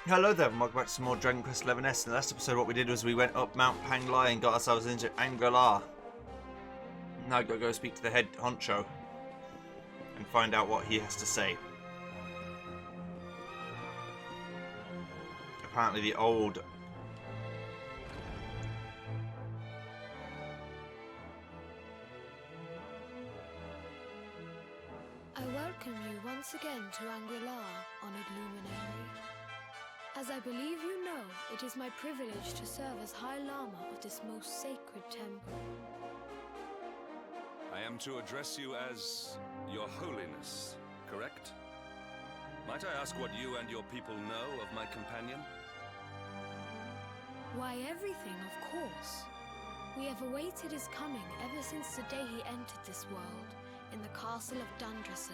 Hello there, and welcome back to some more Dragon Quest XI S. In the last episode, what we did was we went up Mount Panglai and got ourselves into Angri-La. Now I've got to go speak to the head honcho and find out what he has to say. Apparently the old... I welcome you once again to Angri-La, Honored Luminary. As I believe you know, it is my privilege to serve as High Lama of this most sacred temple. I am to address you as Your Holiness, correct? Might I ask what you and your people know of my companion? Why, everything, of course. We have awaited his coming ever since the day he entered this world, in the castle of Dundrasil.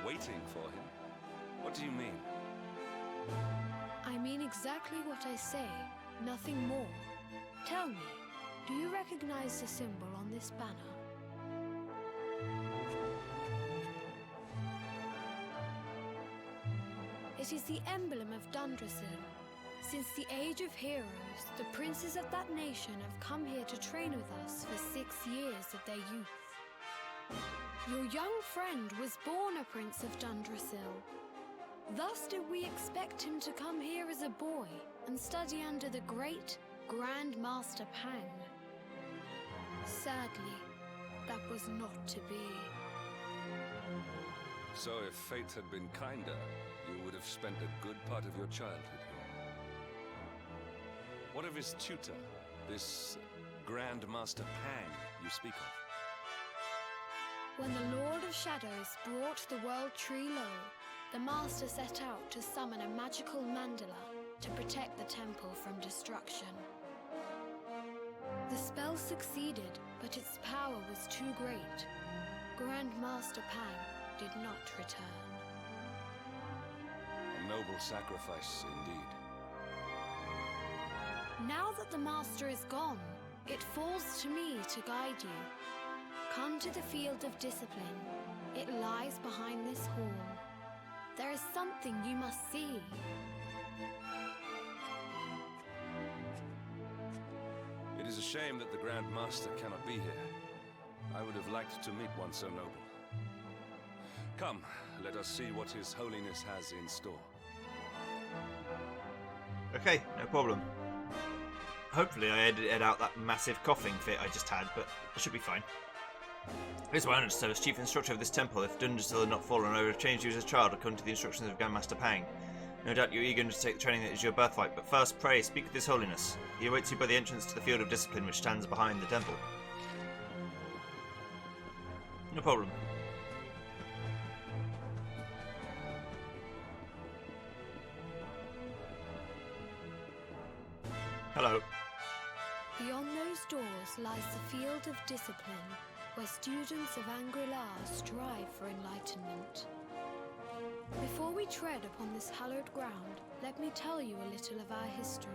Waiting for him? What do you mean? I mean exactly what I say, nothing more. Tell me, do you recognize the symbol on this banner? It is the emblem of Dundrasil. Since the age of heroes, the princes of that nation have come here to train with us for 6 years of their youth. Your young friend was born a prince of Dundrasil. Thus did we expect him to come here as a boy and study under the great Grand Master Pang. Sadly, that was not to be. So if fate had been kinder, you would have spent a good part of your childhood here. What of his tutor, this Grand Master Pang you speak of? When the Lord of Shadows brought the World Tree low, the Master set out to summon a magical mandala to protect the temple from destruction. The spell succeeded, but its power was too great. Grand Master Pang did not return. A noble sacrifice indeed. Now that the Master is gone, it falls to me to guide you. Come to the field of discipline. It lies behind this hall. There is something you must see. It is a shame that the Grand Master cannot be here. I would have liked to meet one so noble. Come, let us see what His Holiness has in store. Okay, no problem. Hopefully I edited out that massive coughing fit I just had, but it should be fine. It is my honour to serve as chief instructor of this temple. If Dundrasil had not fallen, I would have changed you as a child according to the instructions of Grandmaster Pang. No doubt you're eager to take the training that is your birthright, but first, pray, speak with His Holiness. He awaits you by the entrance to the field of discipline which stands behind the temple. No problem. Hello. Beyond those doors lies the field of discipline, where students of Angri-La strive for enlightenment. Before we tread upon this hallowed ground, let me tell you a little of our history,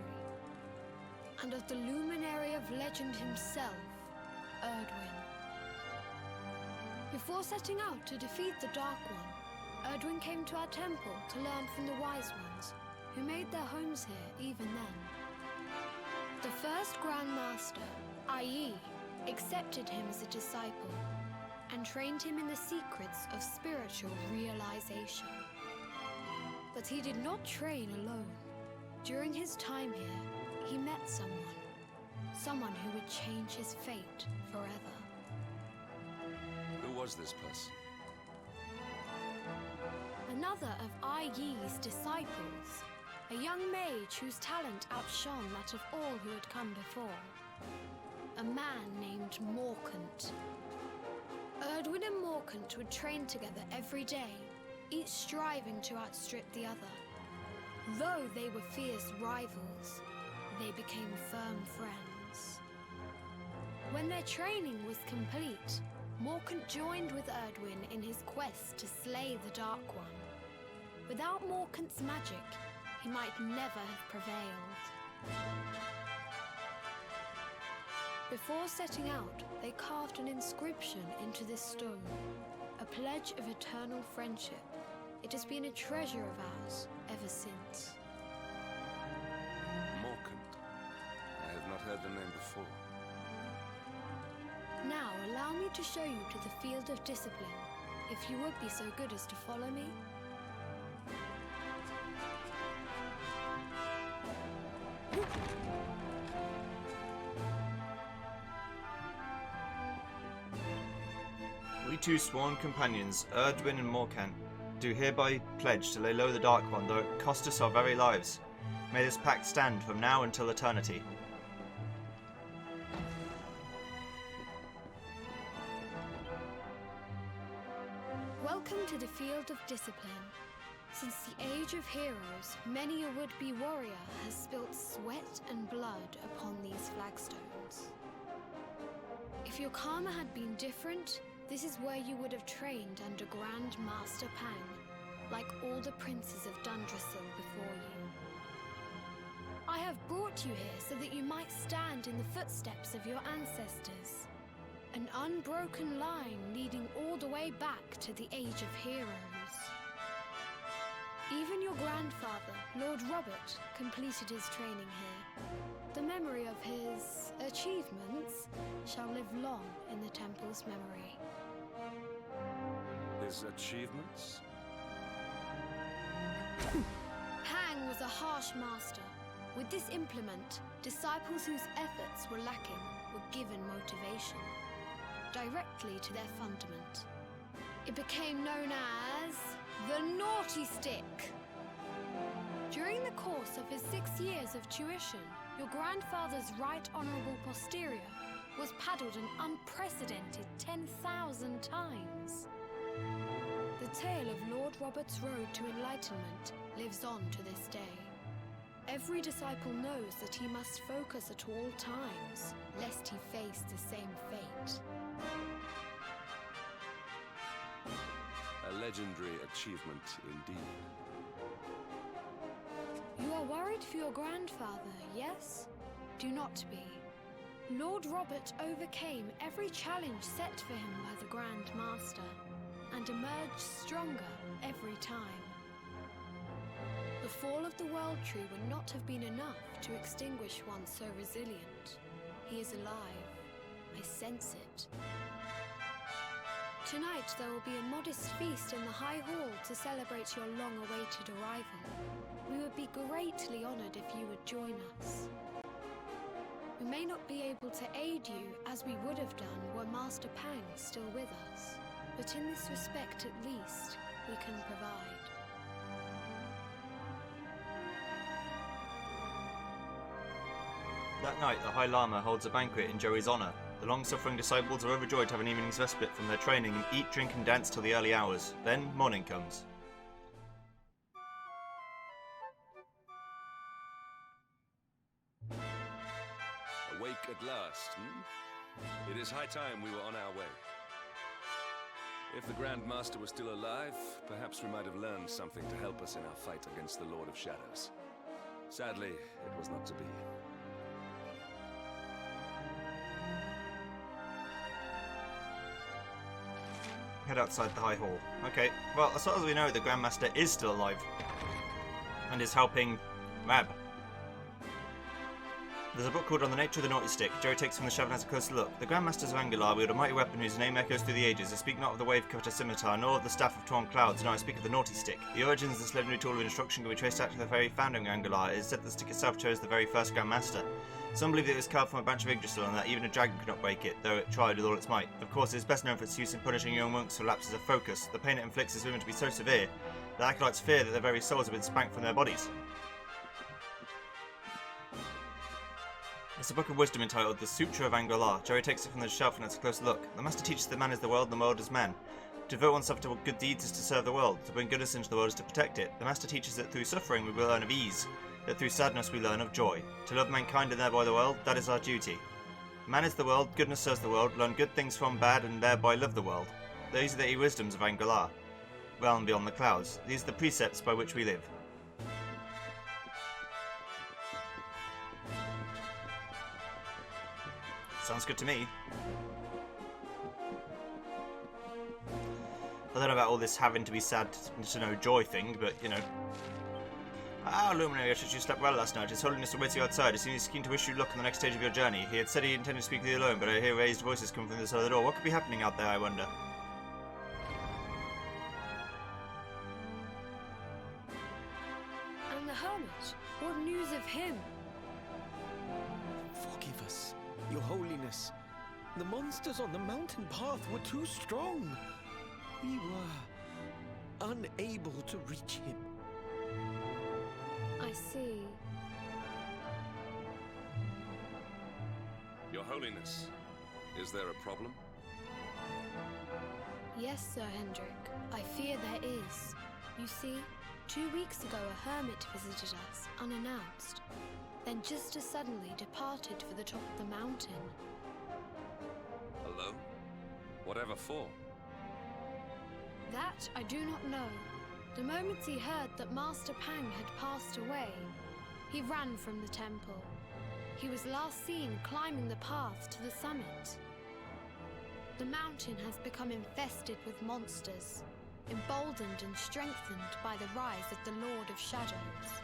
and of the luminary of legend himself, Erdwin. Before setting out to defeat the Dark One, Erdwin came to our temple to learn from the Wise Ones, who made their homes here even then. The first Grand Master, Ai, accepted him as a disciple and trained him in the secrets of spiritual realization. But he did not train alone. During his time here, he met someone who would change his fate forever. Who was this person? Another of Ai's disciples, a young mage whose talent outshone that of all who had come before. A man named Morkant. Erdwin and Morkant would train together every day, each striving to outstrip the other. Though they were fierce rivals, they became firm friends. When their training was complete, Morkant joined with Erdwin in his quest to slay the Dark One. Without Morkant's magic, he might never have prevailed. Before setting out, they carved an inscription into this stone, a pledge of eternal friendship. It has been a treasure of ours ever since. Morkant. I have not heard the name before. Now allow me to show you to the field of discipline, if you would be so good as to follow me. We two sworn companions, Erdwin and Morkant, do hereby pledge to lay low the Dark One, though it cost us our very lives. May this pact stand from now until eternity. Welcome to the field of discipline. Since the age of heroes, many a would-be warrior has spilt sweat and blood upon these flagstones. If your karma had been different, this is where you would have trained under Grand Master Pang, like all the princes of Dundrasil before you. I have brought you here so that you might stand in the footsteps of your ancestors. An unbroken line leading all the way back to the Age of Heroes. Even your grandfather, Lord Robert, completed his training here. The memory of his achievements shall live long in the temple's memory. His achievements? Pang was a harsh master. With this implement, disciples whose efforts were lacking were given motivation, directly to their fundament. It became known as the Naughty Stick. During the course of his 6 years of tuition, your grandfather's right honourable posterior was paddled an unprecedented 10,000 times. The tale of Lord Robert's road to enlightenment lives on to this day. Every disciple knows that he must focus at all times, lest he face the same fate. A legendary achievement indeed. You are worried for your grandfather, yes? Do not be. Lord Robert overcame every challenge set for him by the Grand Master, and emerged stronger every time. The fall of the World Tree would not have been enough to extinguish one so resilient. He is alive. I sense it. Tonight there will be a modest feast in the High Hall to celebrate your long-awaited arrival. We would be greatly honoured if you would join us. We may not be able to aid you as we would have done were Master Pang still with us, but in this respect at least, we can provide. That night, the High Lama holds a banquet in Joey's honour. The long-suffering disciples are overjoyed to have an evening's respite from their training and eat, drink and dance till the early hours. Then, morning comes. Awake at last, hmm? It is high time we were on our way. If the Grand Master was still alive, perhaps we might have learned something to help us in our fight against the Lord of Shadows. Sadly, it was not to be. Head outside the High Hall. Okay, well, as far as we know, the Grandmaster is still alive. And is helping Mab. There's a book called On the Nature of the Naughty Stick. Joey takes it from the shelf and has a closer look. The Grandmasters of Angular wield a mighty weapon whose name echoes through the ages. I speak not of the wave-cutter scimitar, nor of the staff of torn clouds. No, I speak of the Naughty Stick. The origins of this legendary tool of instruction can be traced back to the very founding of Angular. It is said that the stick itself chose the very first Grandmaster. Some believe that it was carved from a branch of Yggdrasil and that even a dragon could not break it, though it tried with all its might. Of course, it is best known for its use in punishing young monks for lapses of focus. The pain it inflicts is women to be so severe that acolytes fear that their very souls have been spanked from their bodies. It's a book of wisdom entitled The Sutra of Angular. Joey takes it from the shelf and has a closer look. The Master teaches that man is the world and the world is man. To devote oneself to good deeds is to serve the world. To bring goodness into the world is to protect it. The Master teaches that through suffering we will learn of ease, that through sadness we learn of joy. To love mankind and thereby the world, that is our duty. Man is the world, goodness serves the world, learn good things from bad and thereby love the world. These are the 8 wisdoms of Angular, realm beyond the clouds. These are the precepts by which we live. Sounds good to me. I don't know about all this having to be sad to know joy thing, but you know. Ah, Luminary, I should you slept well last night. His Holiness awaits you outside. He seems keen to wish you luck on the next stage of your journey. He had said he intended to speak with you alone, but I hear raised voices coming from the side of the door. What could be happening out there, I wonder? And the hermit? What news of him? Forgive us, Your Holiness. The monsters on the mountain path were too strong. We were unable to reach him. I see. Your Holiness, is there a problem? Yes, Sir Hendrik. I fear there is. You see, 2 weeks ago a hermit visited us, unannounced. Then just as suddenly departed for the top of the mountain. Alone? Whatever for? That I do not know. The moment he heard that Master Pang had passed away, he ran from the temple. He was last seen climbing the path to the summit. The mountain has become infested with monsters, emboldened and strengthened by the rise of the Lord of Shadows.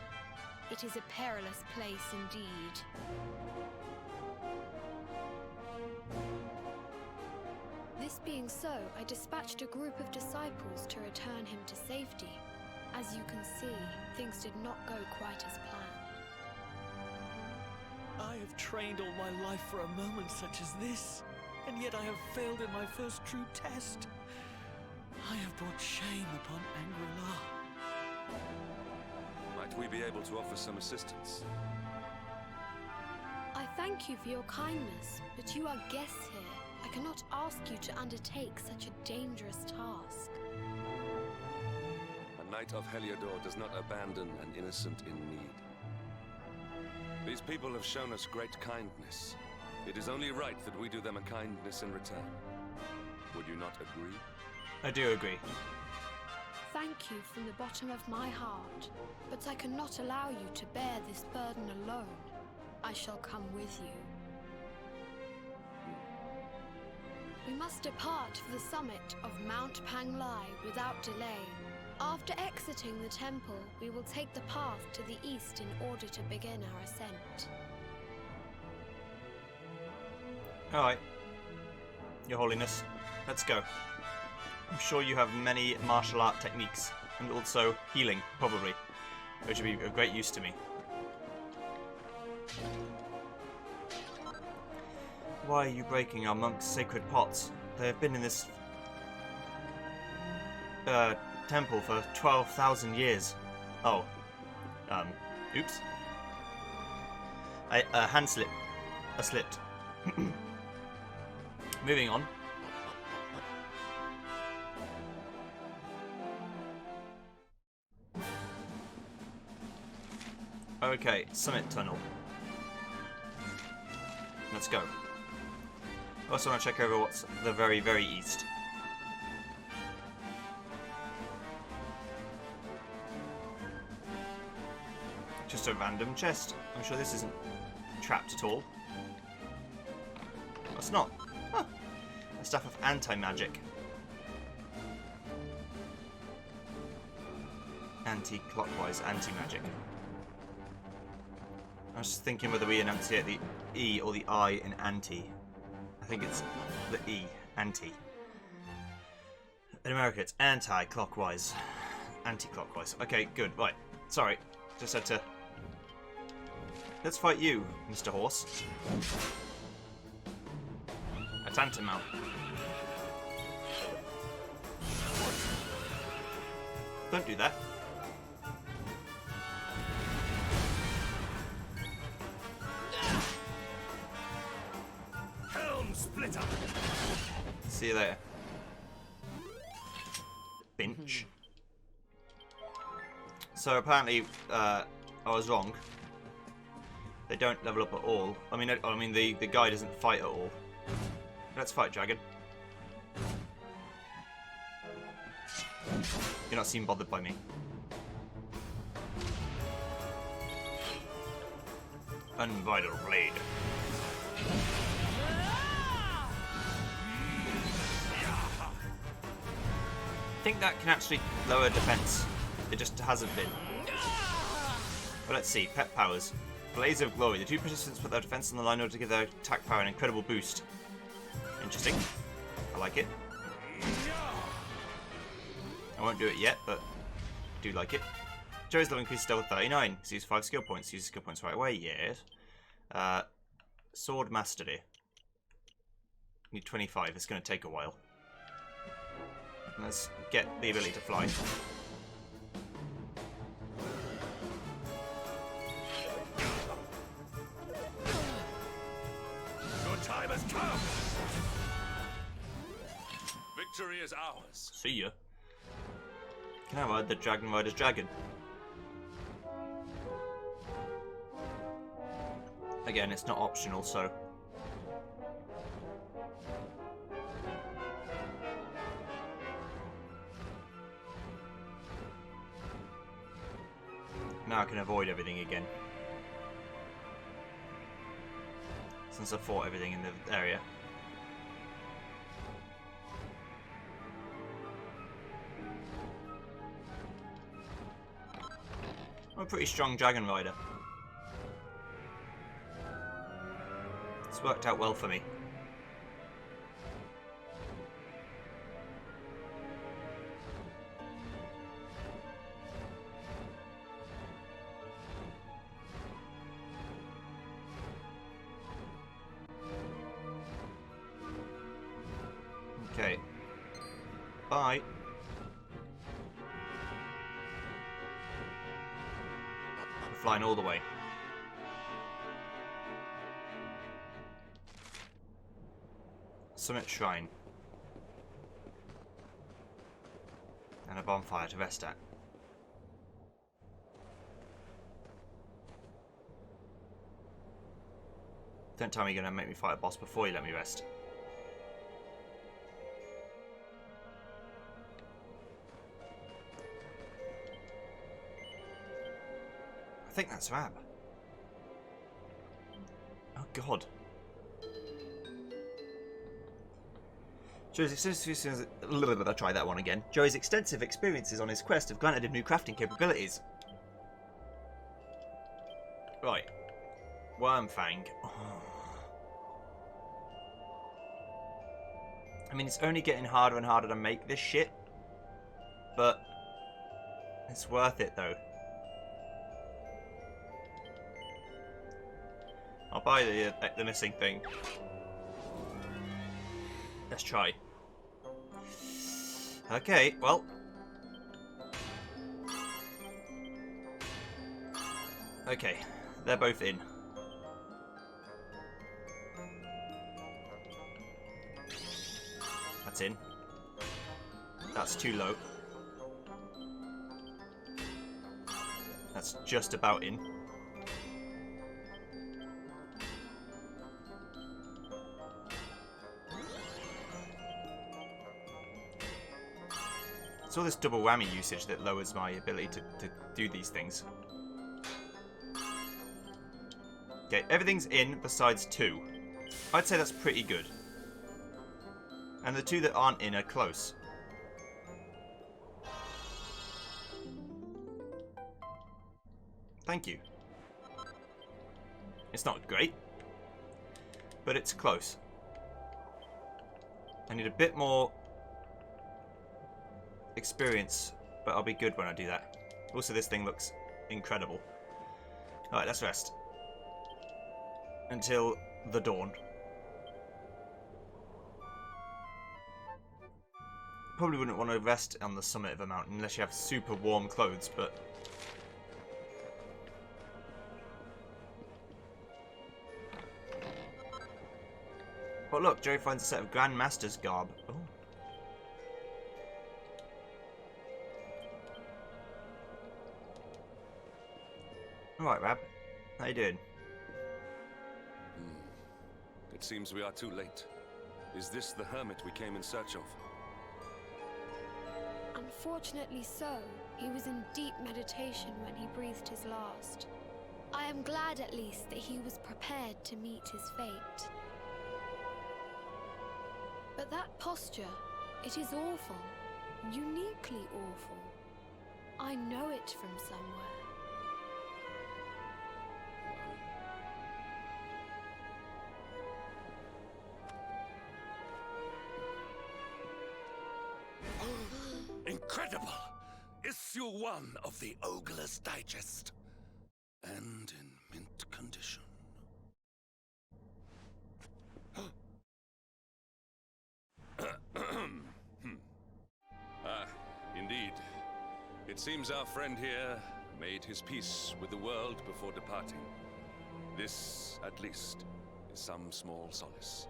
It is a perilous place indeed. This being so, I dispatched a group of disciples to return him to safety. As you can see, things did not go quite as planned. I have trained all my life for a moment such as this, and yet I have failed in my first true test. I have brought shame upon Angri-La. Might we be able to offer some assistance? I thank you for your kindness, but you are guests here. I cannot ask you to undertake such a dangerous task. A Knight of Heliodor does not abandon an innocent in need. These people have shown us great kindness. It is only right that we do them a kindness in return. Would you not agree? I do agree. Thank you from the bottom of my heart, but I cannot allow you to bear this burden alone. I shall come with you. We must depart for the summit of Mount Panglai without delay. After exiting the temple, we will take the path to the east in order to begin our ascent. Alright. Your Holiness, let's go. I'm sure you have many martial art techniques, and also healing, probably, which would be of great use to me. Why are you breaking our monks' sacred pots? They have been in this temple for 12,000 years. Oh. Oops. A hand slip. I slipped. Moving on. Okay, Summit Tunnel. Let's go. I also want to check over what's the very, very east. Just a random chest. I'm sure this isn't trapped at all. It's not. Huh. A staff of anti-magic. Anti-clockwise anti-magic. I was just thinking whether we enunciate the E or the I in anti. I think it's the E, anti. In America it's anti-clockwise. Anti-clockwise. Okay, good. Right. Sorry. Just had to... Let's fight you, Mr. Horse. A tantamount. Don't do that. Splitter. See you later. Binch. So apparently, I was wrong. They don't level up at all. I mean, the guy doesn't fight at all. Let's fight, dragon. You're not seem bothered by me. Unvital blade. I think that can actually lower defense. It just hasn't been. Well, let's see. Pet powers. Blaze of Glory. The two participants put their defense on the line in order to give their attack power an incredible boost. Interesting. I like it. I won't do it yet, but I do like it. Joey's level increases to level 39. So use 5 skill points. Use skill points right away. Yes. Sword Mastery. Need 25. It's going to take a while. Let's get the ability to fly. Your time has come! Victory is ours. See ya. Can I ride the Dragon Rider's dragon? Again, it's not optional, so... Now I can avoid everything again. Since I fought everything in the area. I'm a pretty strong Dragon Rider. It's worked out well for me. Okay. Bye. We're flying all the way. Summit Shrine. And a bonfire to rest at. Don't tell me you're gonna make me fight a boss before you let me rest. I think that's Rab. Oh god. Joey's extensive I'll try that one again. Joey's extensive experiences on his quest have granted him new crafting capabilities. Right. Wormfang. Oh. I mean, it's only getting harder and harder to make this shit. But it's worth it though. I'll buy the missing thing. Let's try. Okay, well. Okay, they're both in. That's in. That's too low. That's just about in. It's all this double whammy usage that lowers my ability to do these things. Okay, everything's in besides 2. I'd say that's pretty good. And the 2 that aren't in are close. Thank you. It's not great, but it's close. I need a bit more experience, but I'll be good when I do that. Also, this thing looks incredible. Alright, let's rest. Until the dawn. Probably wouldn't want to rest on the summit of a mountain unless you have super warm clothes, but... But look, Joey finds a set of Grand Master's garb. Oh. Alright, Rab. How you doing? It seems we are too late. Is this the hermit we came in search of? Unfortunately so. He was in deep meditation when he breathed his last. I am glad at least that he was prepared to meet his fate. But that posture, it is awful. Uniquely awful. I know it from somewhere. Incredible! Issue 1 of the Ogler's Digest. And in mint condition. Ah, indeed. It seems our friend here made his peace with the world before departing. This, at least, is some small solace.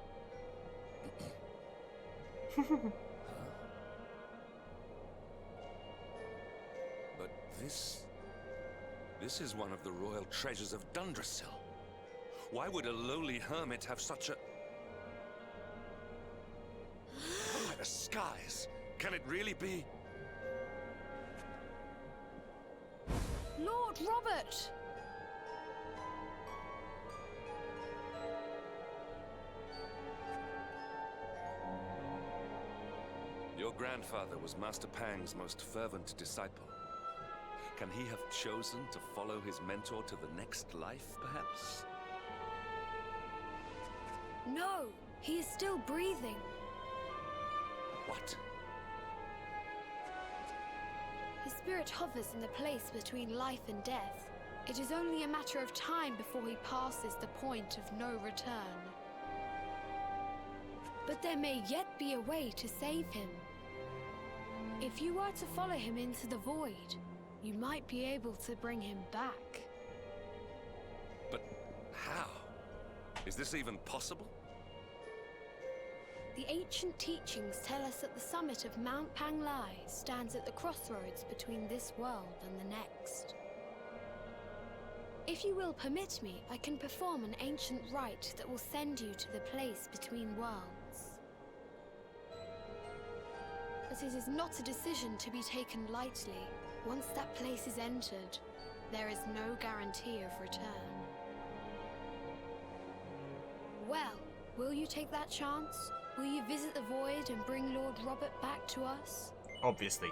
But this is one of the royal treasures of Dundrasil. Why would a lowly hermit have such a... Oh, by the skies! Can it really be? Lord Robert! Your grandfather was Master Pang's most fervent disciple. Can he have chosen to follow his mentor to the next life, perhaps? No, he is still breathing. What? His spirit hovers in the place between life and death. It is only a matter of time before he passes the point of no return. But there may yet be a way to save him. If you were to follow him into the void, you might be able to bring him back. But how? Is this even possible? The ancient teachings tell us that the summit of Mount Panglai stands at the crossroads between this world and the next. If you will permit me, I can perform an ancient rite that will send you to the place between worlds. But it is not a decision to be taken lightly. Once that place is entered, there is no guarantee of return. Well, will you take that chance? Will you visit the void and bring Lord Robert back to us? Obviously.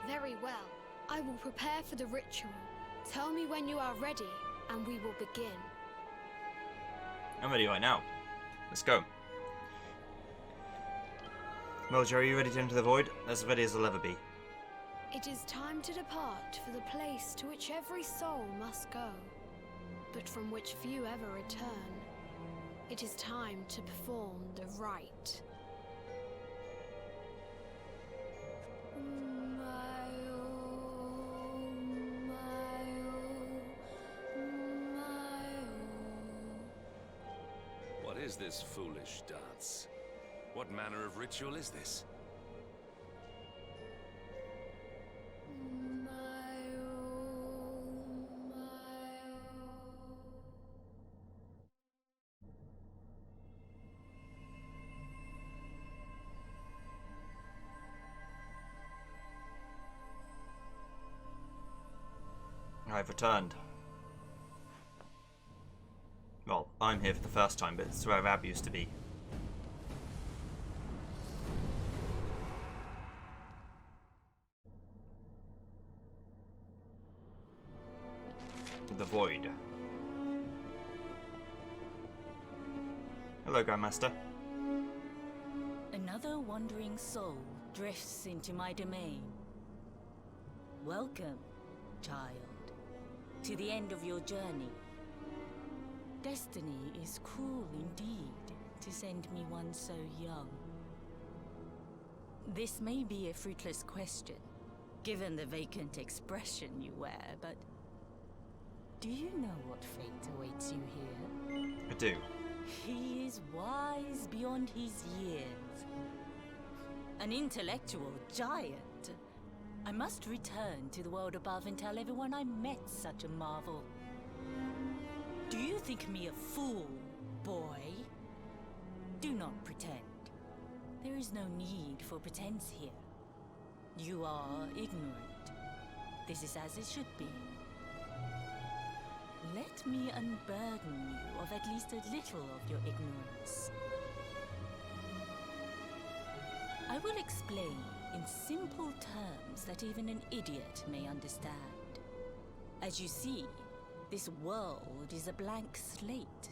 Very well. I will prepare for the ritual. Tell me when you are ready, and we will begin. I'm ready right now. Let's go. Melger, are you ready to enter the void? As ready as I'll ever be. It is time to depart for the place to which every soul must go, but from which few ever return. It is time to perform the rite. What is this foolish dance? What manner of ritual is this? I've returned. Well, I'm here for the first time, but it's where Ab used to be. The void. Hello, Grandmaster. Another wandering soul drifts into my domain. Welcome, child, to the end of your journey. Destiny is cruel indeed to send me one so young. This may be a fruitless question, given the vacant expression you wear, but do you know what fate awaits you here? I do. He is wise beyond his years. An intellectual giant. I must return to the world above and tell everyone I met such a marvel. Do you think me a fool, boy? Do not pretend. There is no need for pretense here. You are ignorant. This is as it should be. Let me unburden you of at least a little of your ignorance. I will explain in simple terms that even an idiot may understand. As you see, this world is a blank slate.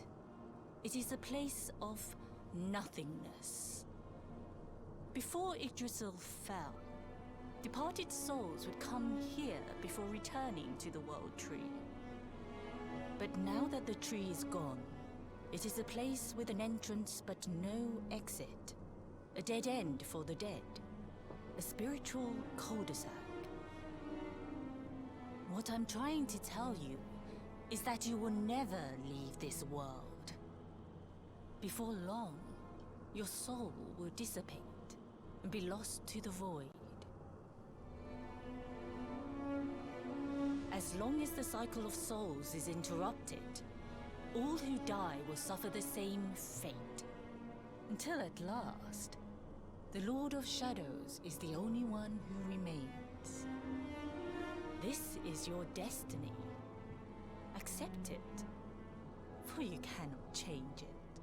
It is a place of nothingness. Before Yggdrasil fell, departed souls would come here before returning to the World Tree. But now that the tree is gone, it is a place with an entrance but no exit. A dead end for the dead. A spiritual cul-de-sac. What I'm trying to tell you is that you will never leave this world. Before long, your soul will dissipate and be lost to the void. As long as the cycle of souls is interrupted, all who die will suffer the same fate. Until at last, the Lord of Shadows is the only one who remains. This is your destiny. Accept it, for you cannot change it.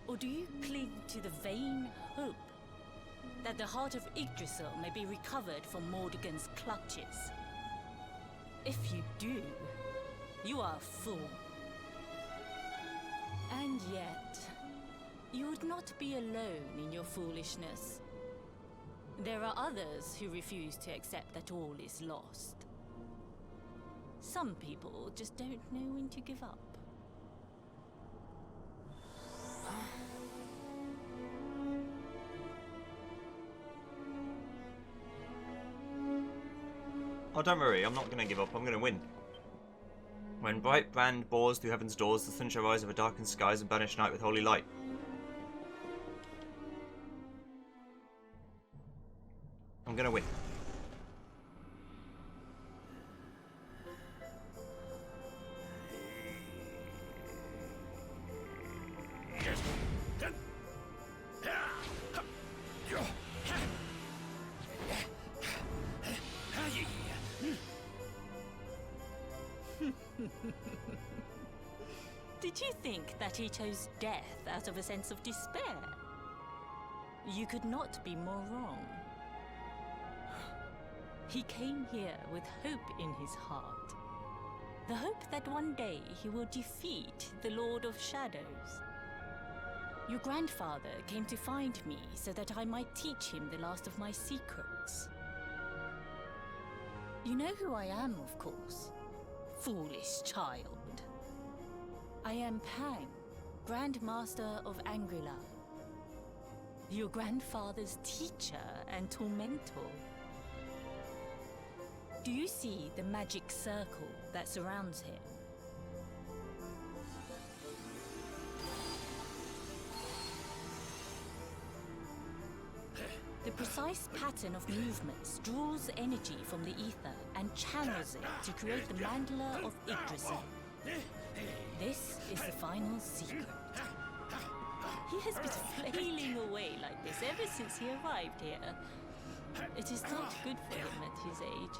Or do you cling to the vain hope that the heart of Yggdrasil may be recovered from Mordegon's clutches? If you do, you are a fool. And yet, you would not be alone in your foolishness. There are others who refuse to accept that all is lost. Some people just don't know when to give up. Oh, don't worry, I'm not going to give up, I'm going to win. When bright brand bores through heaven's doors, the sun shall rise over darkened skies and banish night with holy light. I'm going to win. Did you think that he chose death out of a sense of despair? You could not be more wrong. He came here with hope in his heart. The hope that one day he will defeat the Lord of Shadows. Your grandfather came to find me so that I might teach him the last of my secrets. You know who I am, of course. Foolish child. I am Pang, Grand Master of Angrila. Your grandfather's teacher and tormentor. Do you see the magic circle that surrounds him? The precise pattern of movements draws energy from the ether and channels it to create the mandala of Yggdrasil. This is the final secret. He has been flailing away like this ever since he arrived here. It is not good for him at his age.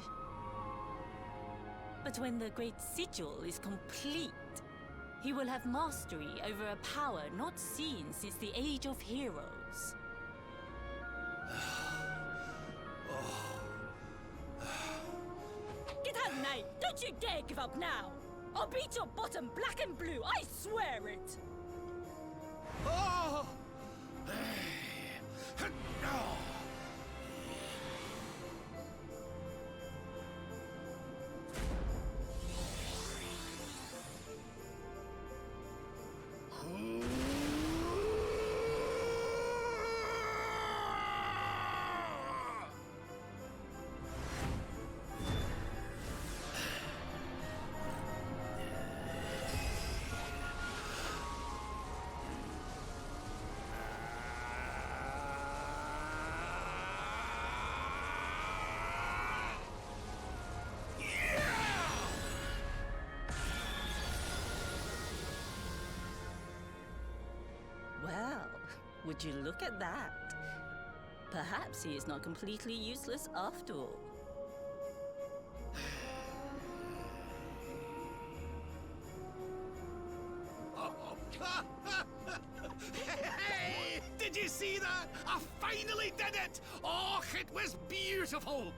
But when the Great Sigil is complete, he will have mastery over a power not seen since the Age of Heroes. Get out, Knight! Don't you dare give up now! I'll beat your bottom black and blue, I swear it! Oh! Well, would you look at that? Perhaps he is not completely useless after all. Hey! Did you see that? I finally did it! Oh, it was beautiful!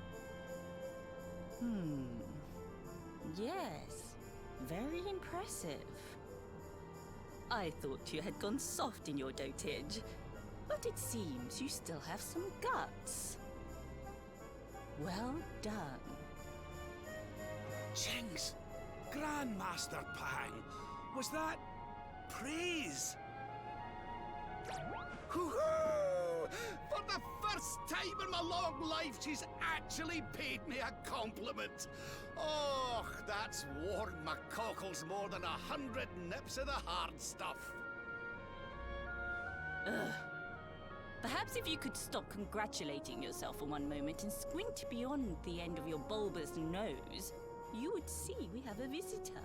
Yes, very impressive. I thought you had gone soft in your dotage. But it seems you still have some guts. Well done. Jinx! Grandmaster Pang! Was that praise? Hoo-hoo! For the first time in my long life, she's actually paid me a compliment. Oh, that's warmed my cockles more than 100 nips of the hard stuff. Perhaps if you could stop congratulating yourself for one moment and squint beyond the end of your bulbous nose, you would see we have a visitor.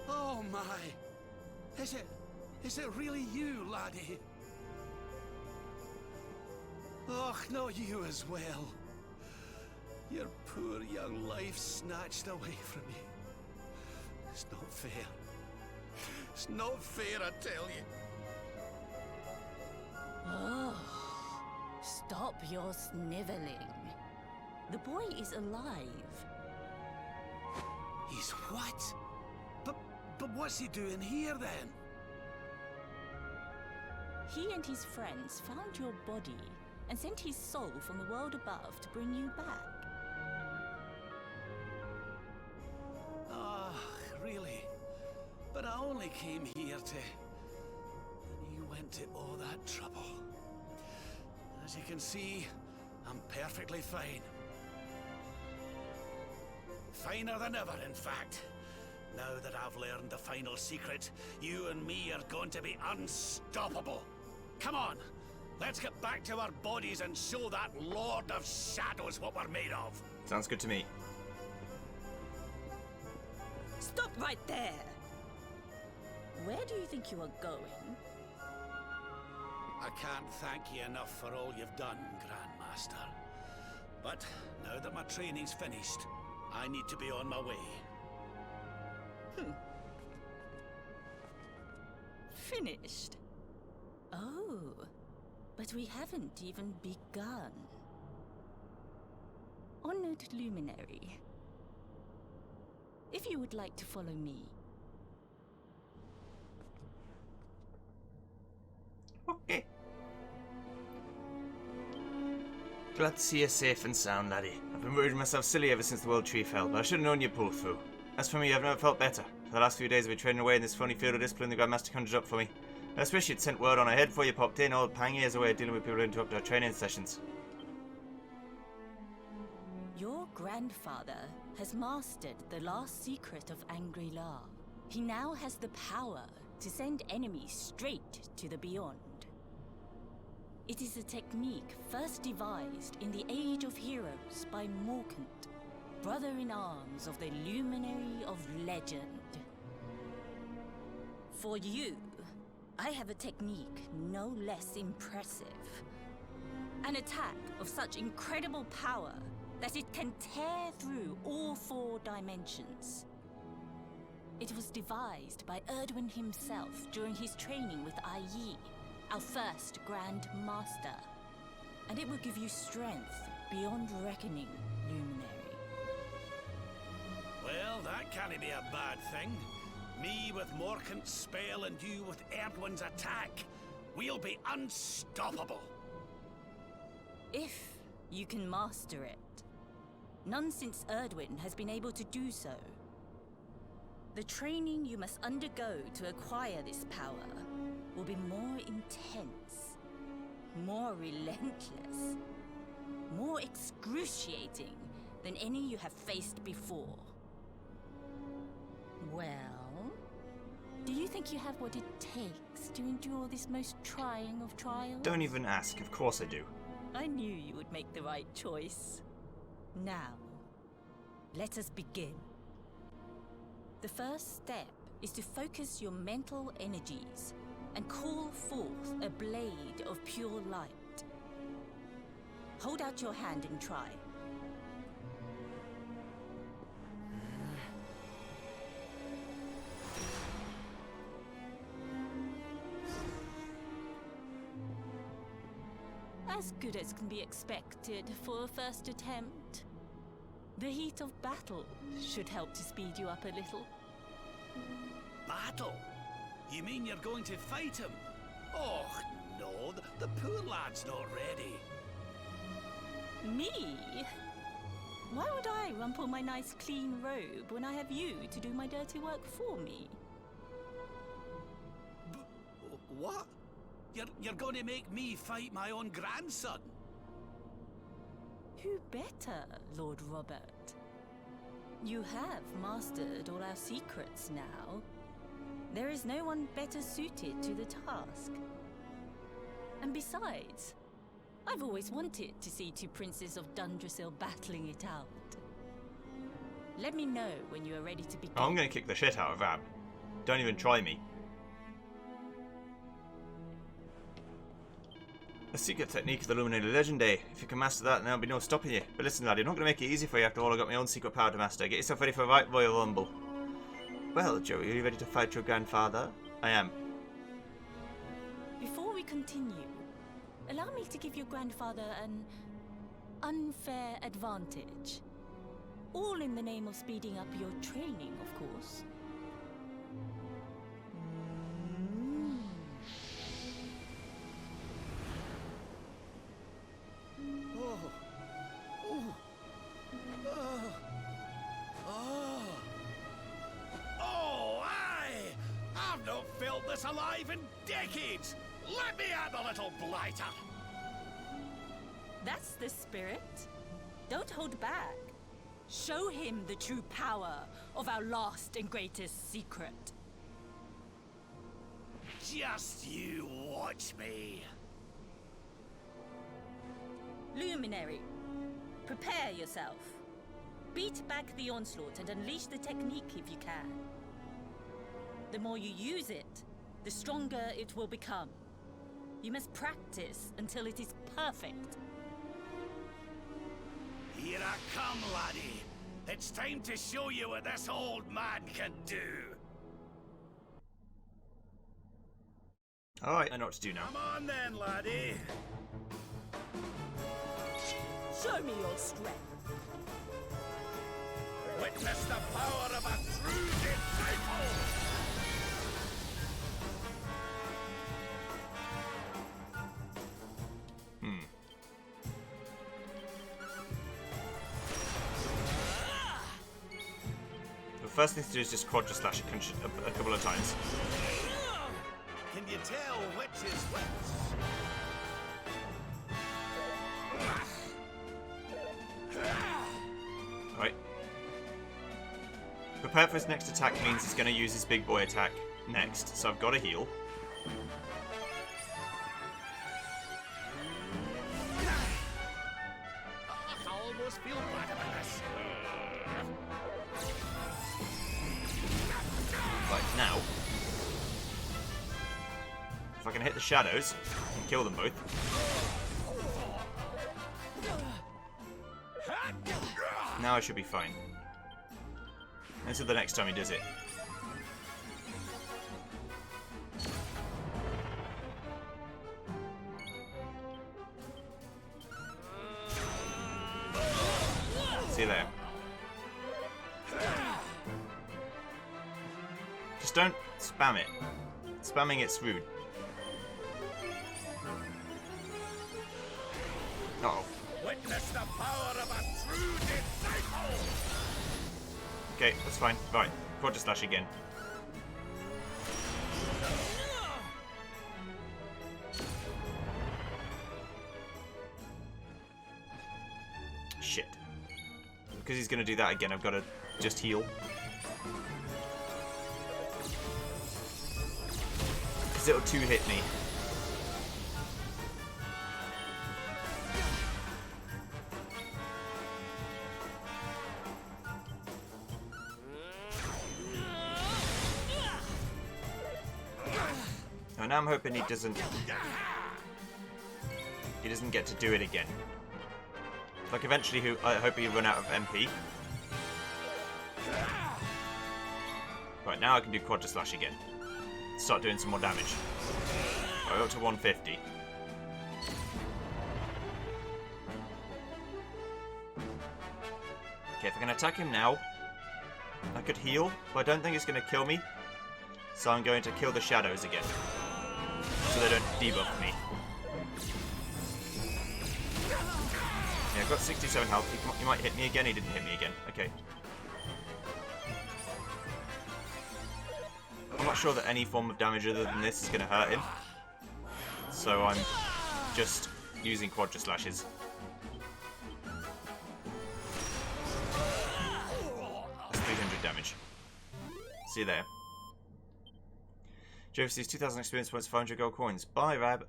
Oh my! Is it really you, laddie? Och, not you as well. Your poor young life snatched away from you. It's not fair. It's not fair, I tell you. Oh, stop your sniveling. The boy is alive. He's what? But what's he doing here then? He and his friends found your body and sent his soul from the world above to bring you back. Ah, really? But I only came here to... And you went to all that trouble. As you can see, I'm perfectly fine. Finer than ever, in fact. Now that I've learned the final secret, you and me are going to be unstoppable. Come on, let's get back to our bodies and show that Lord of Shadows what we're made of. Sounds good to me. Stop right there! Where do you think you are going? I can't thank you enough for all you've done, Grandmaster. But now that my training's finished, I need to be on my way. Finished? Oh, but we haven't even begun. Honored Luminary, if you would like to follow me. Okay. Glad to see you safe and sound, laddie. I've been worried myself silly ever since the World Tree fell, but I should have known you'd pull through. As for me, I've never felt better. For the last few days I've been training away in this funny field of discipline the Grandmaster conjured up for me. I just wish you'd sent word on ahead before you popped in. Old Pang is away dealing with people who interrupt our training sessions. Your grandfather has mastered the last secret of Angri-La. He now has the power to send enemies straight to the beyond. It is a technique first devised in the Age of Heroes by Morkant, brother-in-arms of the Luminary of Legend. For you, I have a technique no less impressive. An attack of such incredible power that it can tear through all 4 dimensions. It was devised by Erdwin himself during his training with Yi, our first Grand Master. And it will give you strength beyond reckoning, Luminary. Well, that can't be a bad thing. Me with Morkant's spell and you with Erdwin's attack. We'll be unstoppable. If you can master it. None since Erdwin has been able to do so. The training you must undergo to acquire this power will be more intense, more relentless, more excruciating than any you have faced before. Well, do you think you have what it takes to endure this most trying of trials? Don't even ask, of course I do. I knew you would make the right choice. Now, let us begin. The first step is to focus your mental energies and call forth a blade of pure light. Hold out your hand and try. As good as can be expected for a first attempt. The heat of battle should help to speed you up a little. Battle? You mean you're going to fight him? Oh, no, the poor lad's not ready. Me? Why would I rumple my nice clean robe when I have you to do my dirty work for me? What? You're going to make me fight my own grandson? Who better, Lord Robert? You have mastered all our secrets now. There is no one better suited to the task. And besides, I've always wanted to see two princes of Dundrasil battling it out. Let me know when you are ready to begin. Oh, I'm going to kick the shit out of Ab. Don't even try me. A secret technique is the Illuminated Legendary. If you can master that, then there'll be no stopping you. But listen, lad, you're not going to make it easy for you after all. I've got my own secret power to master. Get yourself ready for a right royal rumble. Well, Joey, are you ready to fight your grandfather? I am. Before we continue, allow me to give your grandfather an unfair advantage. All in the name of speeding up your training, of course. Oh, aye! I've not felt this alive in decades! Let me have a little blighter! That's the spirit. Don't hold back. Show him the true power of our last and greatest secret. Just you watch me. Luminary, prepare yourself. Beat back the onslaught and unleash the technique if you can. The more you use it, the stronger it will become. You must practice until it is perfect. Here I come, laddie. It's time to show you what this old man can do. Alright, I know what to do now. Come on then, laddie. Show me your strength. Witness the power of a true disciple. The first thing to do is just quadra slash a couple of times. Can you tell which is which? Right. Prepare for his next attack means he's going to use his big boy attack next, so I've got to heal. I almost feel bad about this. Right, now, if I can hit the shadows and kill them both. Now I should be fine. Until the next time he does it. See you there. Just don't spam it. Spamming it's rude. Uh-oh. Witness the power of a true disciple. Okay, that's fine. Right, quadra slash again. Shit. Because he's going to do that again, I've got to just heal. Because it'll two-hit me. And now I'm hoping he doesn't get to do it again. Like eventually, I hope he'll run out of MP. Right, now I can do quadra slash again. Start doing some more damage. Right, up to 150. Okay, if I can attack him now, I could heal, but I don't think it's going to kill me. So I'm going to kill the shadows again, so they don't debuff me. Yeah, I've got 67 health. He might hit me again. He didn't hit me again. Okay. I'm not sure that any form of damage other than this is going to hurt him. So I'm just using Quadra Slashes. That's 300 damage. See you there. Joe sees 2,000 experience points, 500 gold coins. Bye, Rab.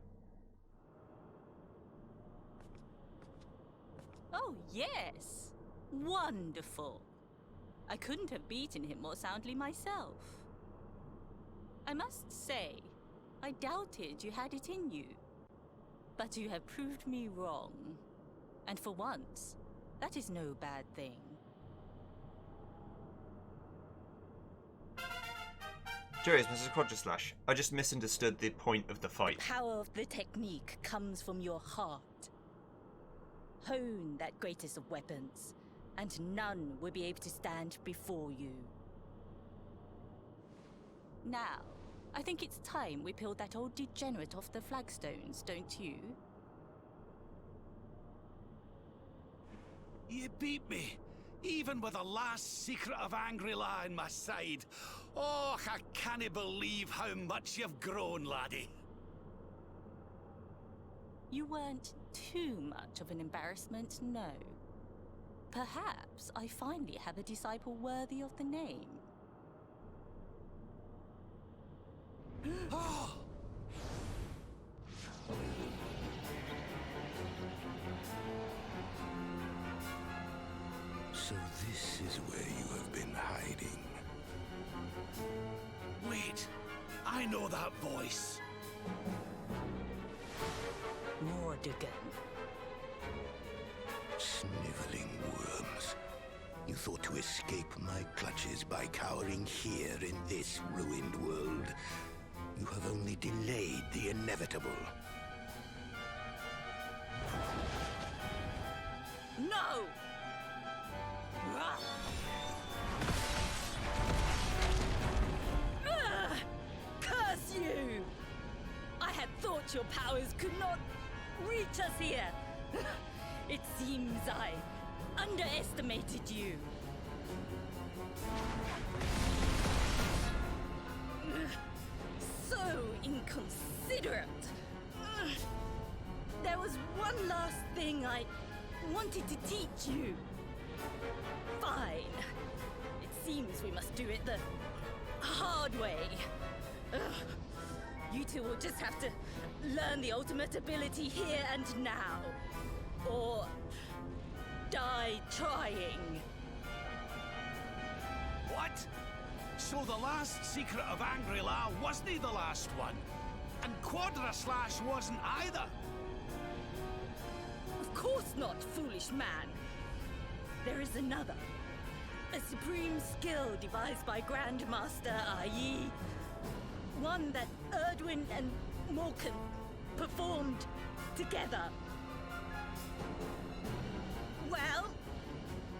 Oh, yes. Wonderful. I couldn't have beaten him more soundly myself. I must say, I doubted you had it in you. But you have proved me wrong. And for once, that is no bad thing. Joey's Mrs. Quadra Slash. I just misunderstood the point of the fight. The power of the technique comes from your heart. Hone that greatest of weapons, and none will be able to stand before you. Now, I think it's time we peeled that old degenerate off the flagstones, don't you? You beat me, even with the last secret of Angry-La in my side. Oh, I can't believe how much you've grown, laddie. You weren't too much of an embarrassment, no. Perhaps I finally have a disciple worthy of the name. Oh! So this is where you have been hiding. Wait, I know that voice. Mordegon. Sniveling worms. You thought to escape my clutches by cowering here in this ruined world. You have only delayed the inevitable. No! Curse you! I had thought your powers could not reach us here. It seems I underestimated you. So inconsiderate. There was one last thing I wanted to teach you. Fine. It seems we must do it the hard way. You two will just have to learn the ultimate ability here and now. Or die trying. What? So the last secret of Angry-La wasn't the last one? And Quadra Slash wasn't either? Of course not, foolish man. There is another. A supreme skill devised by Grandmaster Ai. One that Erdwin and Morkan performed together. Well,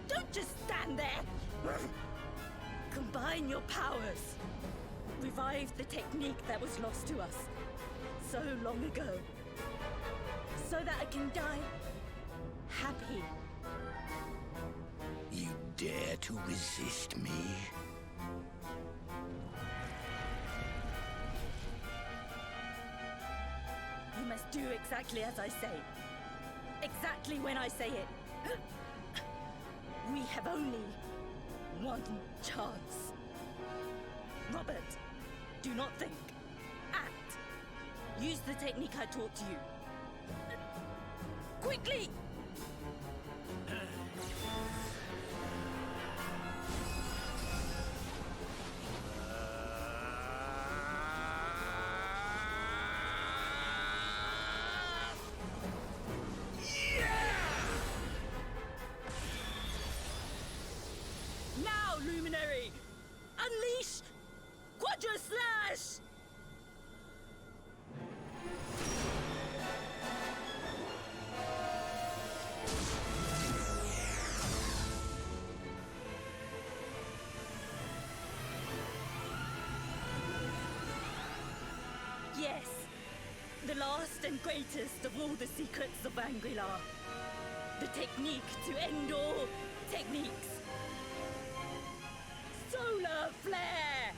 don't just stand there. Combine your powers. Revive the technique that was lost to us so long ago. So that I can die happy. You dare to resist me? You must do exactly as I say. Exactly when I say it. We have only one chance. Robert, do not think. Act. Use the technique I taught you. Quickly! Now, Luminary! Unleash Quadra Slash! the last and greatest of all the secrets of Angri-La. The technique to end all techniques. Solar flare!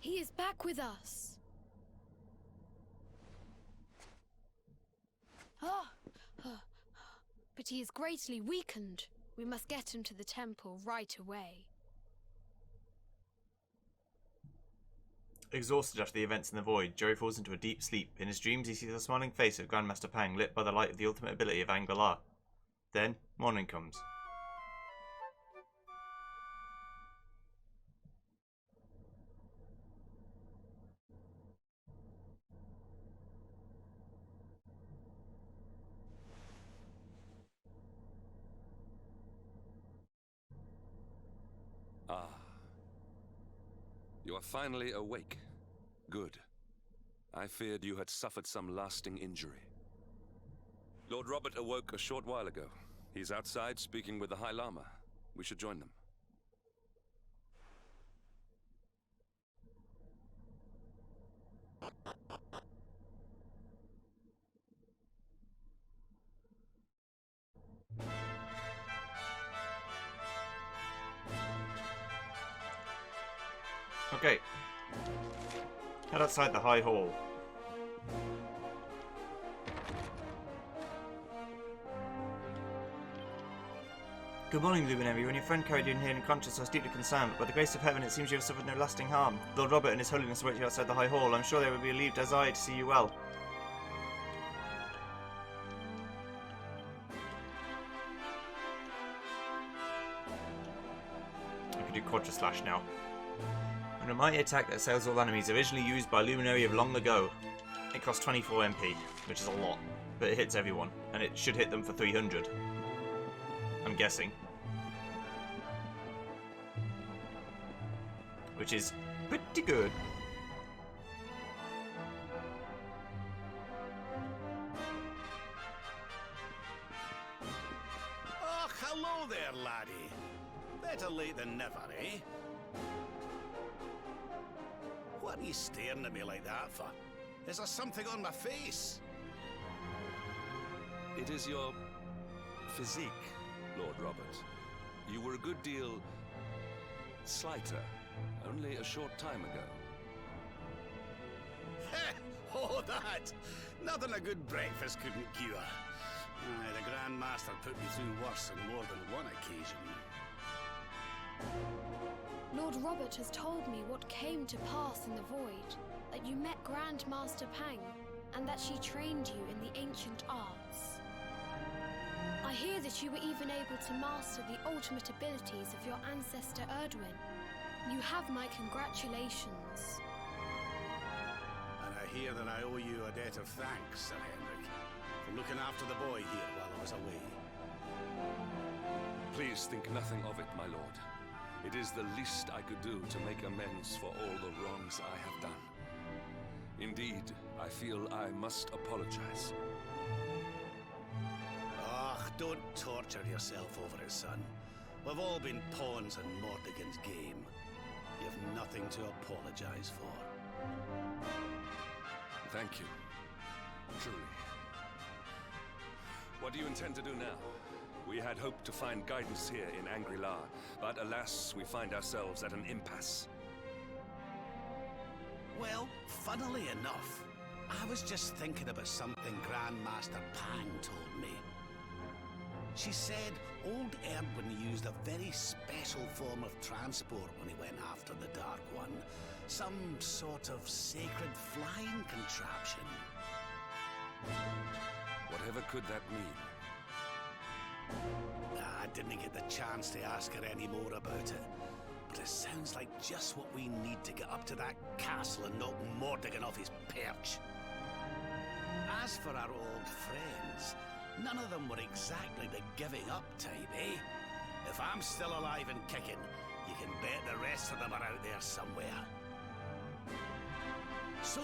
He is back with us. But he is greatly weakened. We must get him to the temple right away. Exhausted after the events in the void, Joey falls into a deep sleep. In his dreams, he sees the smiling face of Grandmaster Pang lit by the light of the ultimate ability of Angri-La. Then, morning comes. Ah. You are finally awake. Good. I feared you had suffered some lasting injury. Lord Robert awoke a short while ago. He's outside speaking with the High Lama. We should join them. Okay. Head outside the High Hall. Good morning, Luminary. When your friend carried you in here unconscious, I was deeply concerned, but by the grace of heaven, it seems you have suffered no lasting harm. Lord Robert and His Holiness await you outside the High Hall. I'm sure they will be relieved as I to see you well. I can do Quadra Slash now. An almighty attack that assails all enemies, originally used by Luminary of long ago. It costs 24 MP, which is a lot, but it hits everyone, and it should hit them for 300. I'm guessing. Which is pretty good. Oh, hello there, laddie. Better late than never, eh? What are you staring at me like that for? Is there something on my face? It is your physique, Lord Robert. You were a good deal slighter only a short time ago. Oh, that! Nothing a good breakfast couldn't cure. Aye, the Grand Master put me through worse on more than one occasion. Lord Robert has told me what came to pass in the void, that you met Grandmaster Pang, and that she trained you in the ancient arts. I hear that you were even able to master the ultimate abilities of your ancestor Erdwin. You have my congratulations. And I hear that I owe you a debt of thanks, Sir Henrik, for looking after the boy here while I was away. Please think nothing of it, my lord. It is the least I could do to make amends for all the wrongs I have done. Indeed, I feel I must apologize. Don't torture yourself over it, son. We've all been pawns in Mordegon's game. You've nothing to apologize for. Thank you. Truly. What do you intend to do now? We had hoped to find guidance here in Angri-La, but alas, we find ourselves at an impasse. Well, funnily enough, I was just thinking about something Grandmaster Pang told me. She said old Erdwin used a very special form of transport when he went after the Dark One. Some sort of sacred flying contraption. Whatever could that mean? I didn't get the chance to ask her any more about it. But it sounds like just what we need to get up to that castle and knock Mordegon off his perch. As for our old friends, none of them were exactly the giving up type, eh? If I'm still alive and kicking, you can bet the rest of them are out there somewhere. So,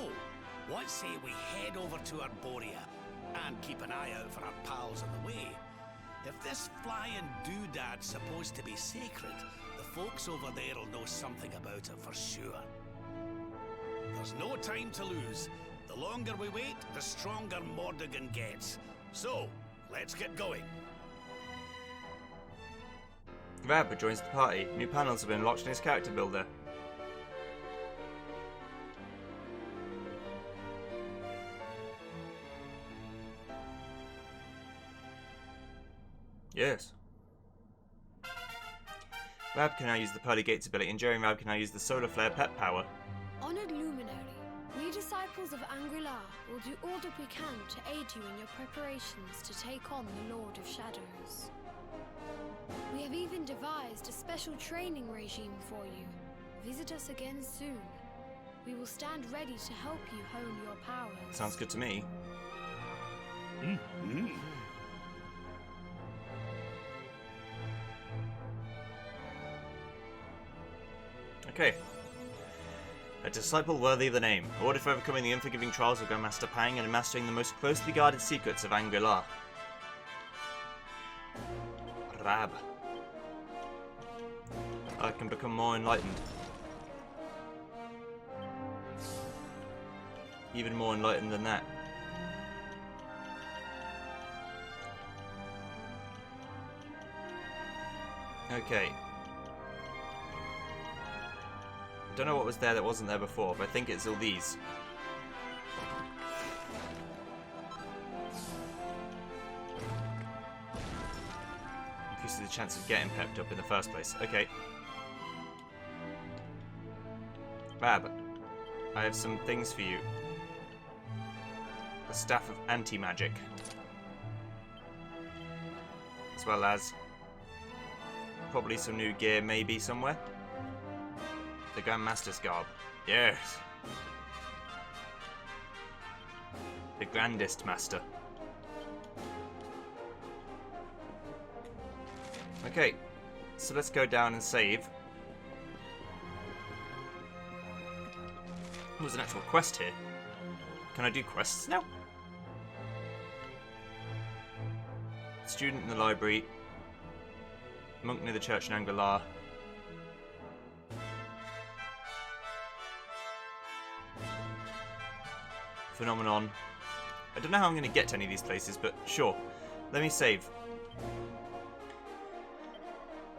what say we head over to Arborea and keep an eye out for our pals on the way? If this flying doodad's supposed to be sacred, the folks over there'll know something about it for sure. There's no time to lose. The longer we wait, the stronger Mordegon gets. So, let's get going. Rab joins the party. New panels have been unlocked in his character builder. Yes. Rab can now use the Pearly Gates ability, and Jerry and Rab can now use the Solar Flare pet power. Honored Luminary, we disciples of Angri-La will do all that we can to aid you in your preparations to take on the Lord of Shadows. We have even devised a special training regime for you. Visit us again soon. We will stand ready to help you hone your powers. Sounds good to me. Okay. A disciple worthy of the name. Awarded for overcoming the unforgiving trials of Grandmaster Pang and mastering the most closely guarded secrets of Angri-La. Rab. I can become more enlightened. Even more enlightened than that. Okay. Don't know what was there that wasn't there before, but I think it's all these. Increases the chance of getting pepped up in the first place. Okay. Rab, I have some things for you. The Staff of Anti-Magic. As well as probably some new gear maybe somewhere. The Grandmaster's Garb. Yes. The Grandest Master. Okay, so let's go down and save. Oh, there's an actual quest here. Can I do quests now? Student in the library. Monk near the church in Angri-La. Phenomenon. I don't know how I'm going to get to any of these places, but sure. Let me save.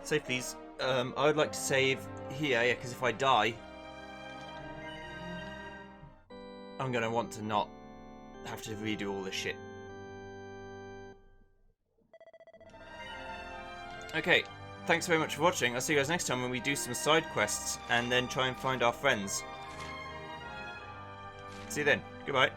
Save, please. I would like to save here, yeah, because if I die, I'm going to want to not have to redo all this shit. Okay, thanks very much for watching. I'll see you guys next time when we do some side quests and then try and find our friends. See you then. Goodbye.